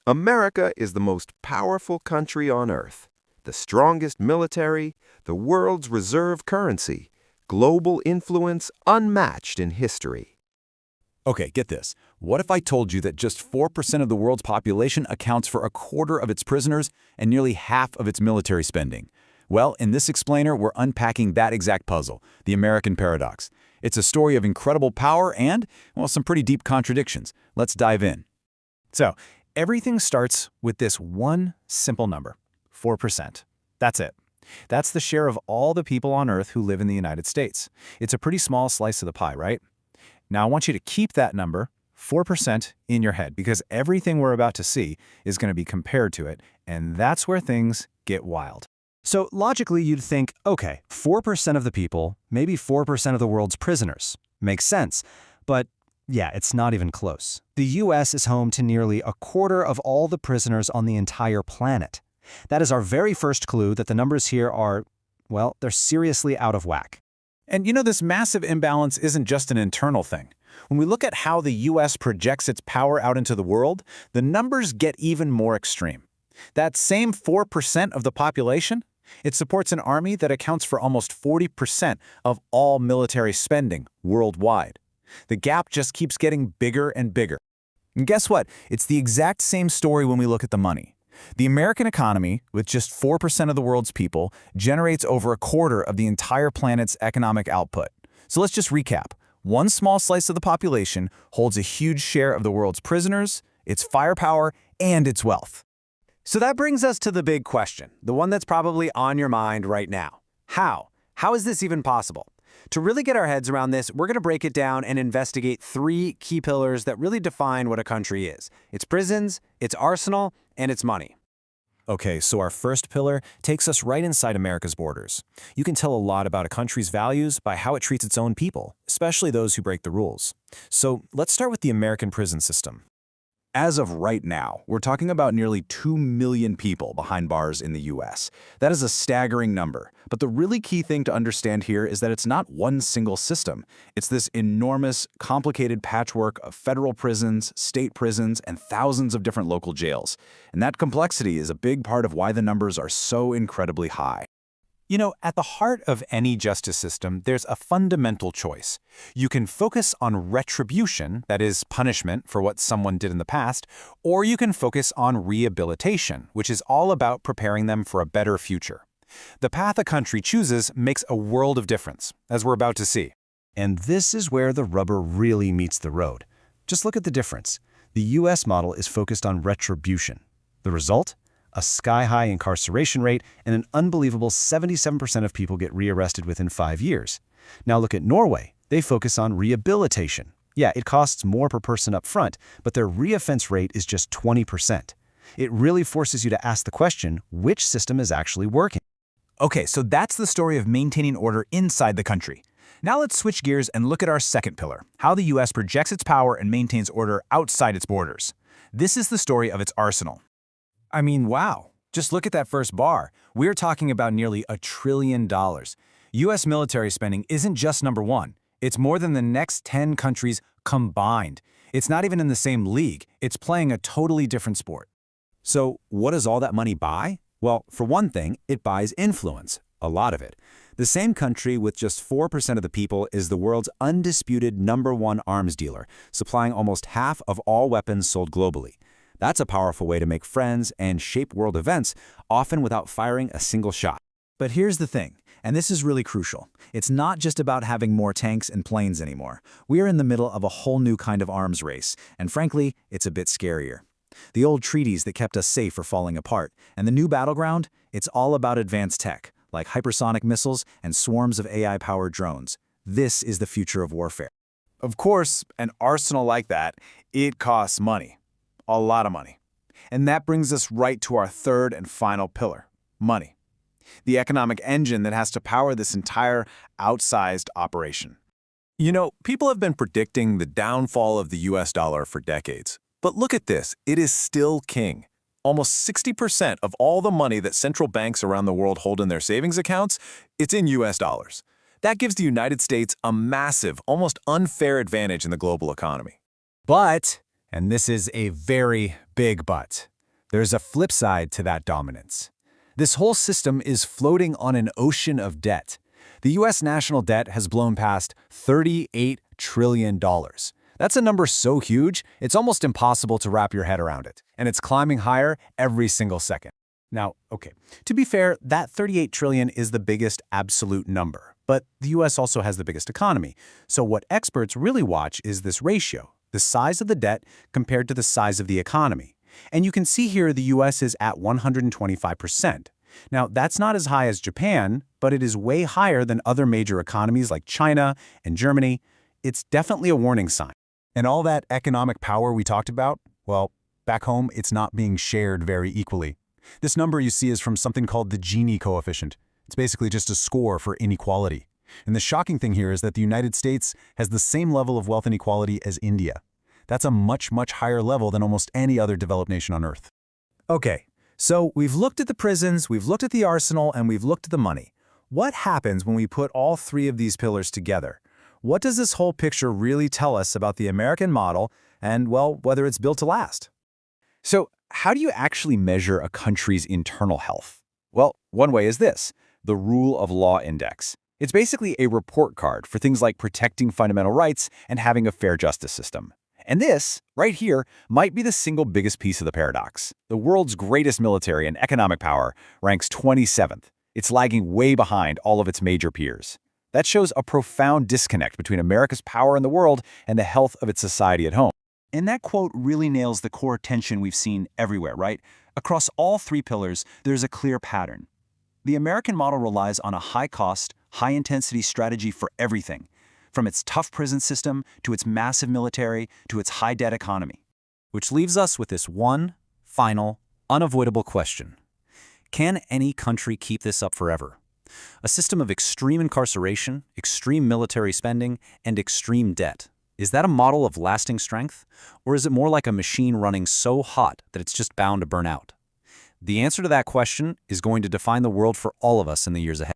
America is the most powerful country on earth, the strongest military, the world's reserve currency, global influence unmatched in history. Okay, get this. What if I told you that just 4% of the world's population accounts for a quarter of its prisoners and nearly half of its military spending? Well, in this explainer, we're unpacking that exact puzzle, the American paradox. It's a story of incredible power and, well, some pretty deep contradictions. Let's dive in. So, everything starts with this one simple number, 4%. That's it. That's the share of all the people on Earth who live in the United States. It's a pretty small slice of the pie, right? Now, I want you to keep that number, 4%, in your head, because everything we're about to see is going to be compared to it, and that's where things get wild. So logically, you'd think, okay, 4% of the people, maybe 4% of the world's prisoners. Makes sense. But yeah, it's not even close. The US is home to nearly a quarter of all the prisoners on the entire planet. That is our very first clue that the numbers here are, well, they're seriously out of whack. And you know, this massive imbalance isn't just an internal thing. When we look at how the US projects its power out into the world, the numbers get even more extreme. That same 4% of the population, it supports an army that accounts for almost 40% of all military spending worldwide. The gap just keeps getting bigger and bigger. And guess what? It's the exact same story when we look at the money. The American economy, with just 4% of the world's people, generates over a quarter of the entire planet's economic output. So let's just recap. One small slice of the population holds a huge share of the world's prisoners, its firepower, and its wealth. So that brings us to the big question, the one that's probably on your mind right now. How? How is this even possible? To really get our heads around this, we're going to break it down and investigate three key pillars that really define what a country is: its prisons, its arsenal, and its money. Okay, so our first pillar takes us right inside America's borders. You can tell a lot about a country's values by how it treats its own people, especially those who break the rules. So let's start with the American prison system. As of right now, we're talking about nearly 2 million people behind bars in the US. That is a staggering number. But the really key thing to understand here is that it's not one single system. It's this enormous, complicated patchwork of federal prisons, state prisons, and thousands of different local jails. And that complexity is a big part of why the numbers are so incredibly high. You know, at the heart of any justice system, there's a fundamental choice. You can focus on retribution, that is, punishment for what someone did in the past, or you can focus on rehabilitation, which is all about preparing them for a better future. The path a country chooses makes a world of difference, as we're about to see. And this is where the rubber really meets the road. Just look at the difference. The US model is focused on retribution. The result? A sky-high incarceration rate, and an unbelievable 77% of people get rearrested within 5 years. Now look at Norway. They focus on rehabilitation. Yeah, it costs more per person up front, but their reoffense rate is just 20%. It really forces you to ask the question, which system is actually working? Okay, so that's the story of maintaining order inside the country. Now let's switch gears and look at our second pillar, how the US projects its power and maintains order outside its borders. This is the story of its arsenal. I mean, wow. Just look at that first bar. We're talking about nearly $1 trillion. US military spending isn't just number one. It's more than the next 10 countries combined. It's not even in the same league. It's playing a totally different sport. So what does all that money buy? Well, for one thing, it buys influence, a lot of it. The same country with just 4% of the people is the world's undisputed #1 arms dealer, supplying almost half of all weapons sold globally. That's a powerful way to make friends and shape world events, often without firing a single shot. But here's the thing, and this is really crucial. It's not just about having more tanks and planes anymore. We're in the middle of a whole new kind of arms race, and frankly, it's a bit scarier. The old treaties that kept us safe are falling apart, and the new battleground, it's all about advanced tech, like hypersonic missiles and swarms of AI-powered drones. This is the future of warfare. Of course, an arsenal like that, it costs money. A lot of money. And that brings us right to our third and final pillar, money. The economic engine that has to power this entire outsized operation. You know, people have been predicting the downfall of the US dollar for decades. But look at this, it is still king. Almost 60% of all the money that central banks around the world hold in their savings accounts, it's in US dollars. That gives the United States a massive, almost unfair advantage in the global economy. But, and this is a very big but, there's a flip side to that dominance. This whole system is floating on an ocean of debt. The U.S. national debt has blown past $38 trillion. That's a number so huge, it's almost impossible to wrap your head around it. And it's climbing higher every single second. Now, okay, to be fair, that 38 trillion is the biggest absolute number, but the US also has the biggest economy. So what experts really watch is this ratio, the size of the debt compared to the size of the economy. And you can see here the US is at 125%. Now, that's not as high as Japan, but it is way higher than other major economies like China and Germany. It's definitely a warning sign. And all that economic power we talked about, well, back home, it's not being shared very equally. This number you see is from something called the Gini coefficient. It's basically just a score for inequality. And the shocking thing here is that the United States has the same level of wealth inequality as India. That's a much, much higher level than almost any other developed nation on Earth. Okay, so we've looked at the prisons, we've looked at the arsenal, and we've looked at the money. What happens when we put all three of these pillars together? What does this whole picture really tell us about the American model and, well, whether it's built to last? So, how do you actually measure a country's internal health? Well, one way is this, the Rule of Law Index. It's basically a report card for things like protecting fundamental rights and having a fair justice system. And this, right here, might be the single biggest piece of the paradox. The world's greatest military and economic power ranks 27th. It's lagging way behind all of its major peers. That shows a profound disconnect between America's power in the world and the health of its society at home. And that quote really nails the core tension we've seen everywhere, right? Across all three pillars, there's a clear pattern. The American model relies on a high-cost, high-intensity strategy for everything, from its tough prison system to its massive military to its high-debt economy. Which leaves us with this one, final, unavoidable question. Can any country keep this up forever? A system of extreme incarceration, extreme military spending, and extreme debt. Is that a model of lasting strength? Or is it more like a machine running so hot that it's just bound to burn out? The answer to that question is going to define the world for all of us in the years ahead.